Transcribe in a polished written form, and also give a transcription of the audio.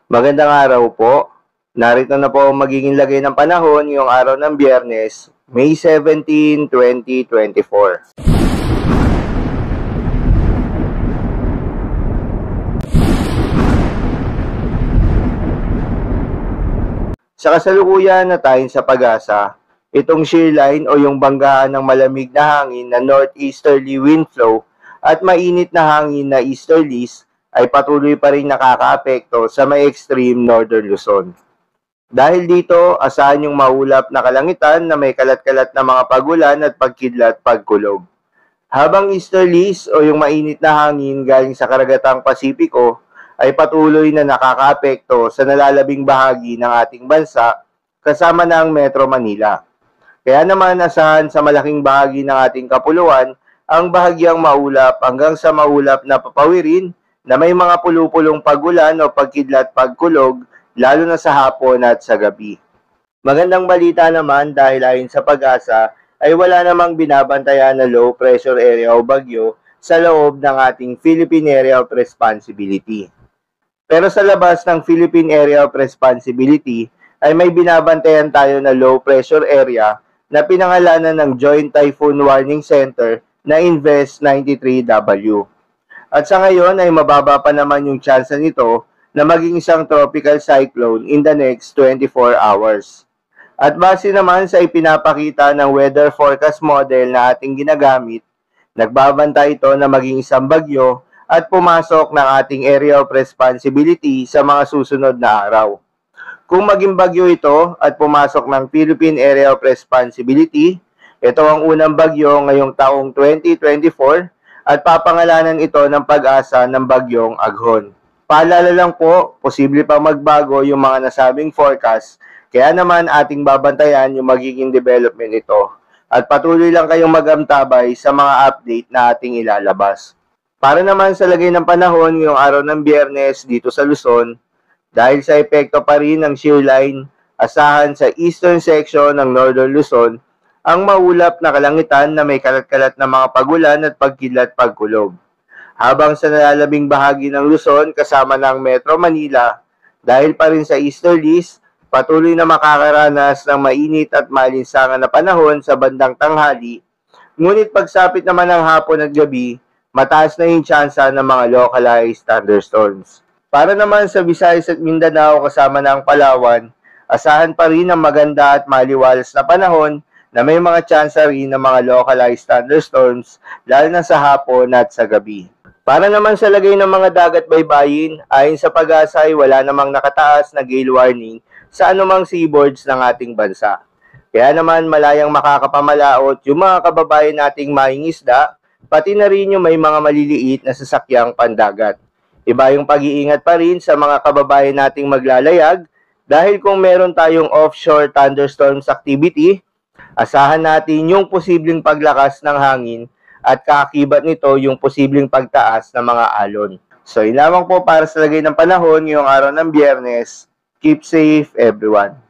Magandang araw po. Narito na po ang magiging lagay ng panahon ngayong araw ng Biyernes, May 17, 2024. Sa kasalukuyan na tayo sa pag-asa, itong shear line o yung banggaan ng malamig na hangin na northeasterly wind flow at mainit na hangin na easterlies ay patuloy pa rin nakakaapekto sa may extreme northern Luzon. Dahil dito, asahan yung maulap na kalangitan na may kalat-kalat na mga pagulan at pagkidlat pagkulog. Habang easterlies o yung mainit na hangin galing sa karagatang Pasipiko ay patuloy na nakakaapekto sa nalalabing bahagi ng ating bansa kasama ng Metro Manila. Kaya naman asahan sa malaking bahagi ng ating kapuluan ang bahagyang maulap hanggang sa maulap na papawirin na may mga pulupulong pagulan o pagkidlat pagkulog lalo na sa hapon at sa gabi. Magandang balita naman dahil ayon sa pag-asa ay wala namang binabantayan na low pressure area o bagyo sa loob ng ating Philippine Area of Responsibility. Pero sa labas ng Philippine Area of Responsibility ay may binabantayan tayo na low pressure area na pinangalanan ng Joint Typhoon Warning Center na Invest 93W. At sa ngayon ay mababa pa naman yung tsansa nito na maging isang tropical cyclone in the next 24 hours. At base naman sa ipinapakita ng weather forecast model na ating ginagamit, nagbabanta ito na maging isang bagyo at pumasok ng ating area of responsibility sa mga susunod na araw. Kung maging bagyo ito at pumasok ng Philippine Area of Responsibility, ito ang unang bagyo ngayong taong 2024 at papangalanan ito ng pag-asa ng bagyong Aghon. Paalala lang po, posible pa magbago yung mga nasabing forecast, kaya naman ating babantayan yung magiging development nito. At patuloy lang kayong magantabay sa mga update na ating ilalabas. Para naman sa lagay ng panahon ngayong araw ng Biyernes dito sa Luzon, dahil sa epekto pa rin ng shear line, asahan sa eastern section ng Northern Luzon ang maulap na kalangitan na may kalat-kalat na mga pagulan at pagkidlat pagkulog. Habang sa nalalabing bahagi ng Luzon kasama ng Metro Manila, dahil pa rin sa easterlies, patuloy na makakaranas ng mainit at malinsangan na panahon sa bandang tanghali, ngunit pagsapit naman ng hapon at gabi, mataas na yung tsansa ng mga localized thunderstorms. Para naman sa Visayas at Mindanao kasama ng Palawan, asahan pa rin ang maganda at maliwalas na panahon na may mga tsansa rin ng mga localized thunderstorms lalo na sa hapon at sa gabi. Para naman sa lagay ng mga dagat baybayin, ayon sa pag-asa ay wala namang nakataas na gale warning sa anumang seaboards ng ating bansa. Kaya naman malayang makakapamalaot yung mga kababayan nating mangingisda, pati na rin yung may mga maliliit na sasakyang pandagat. Iba yung pag-iingat pa rin sa mga kababayan nating maglalayag dahil kung meron tayong offshore thunderstorms activity, asahan natin yung posibleng paglakas ng hangin at kaakibat nito yung posibleng pagtaas ng mga alon. So, yun lamang po para sa lagay ng panahon ngayong araw ng Biyernes. Keep safe everyone.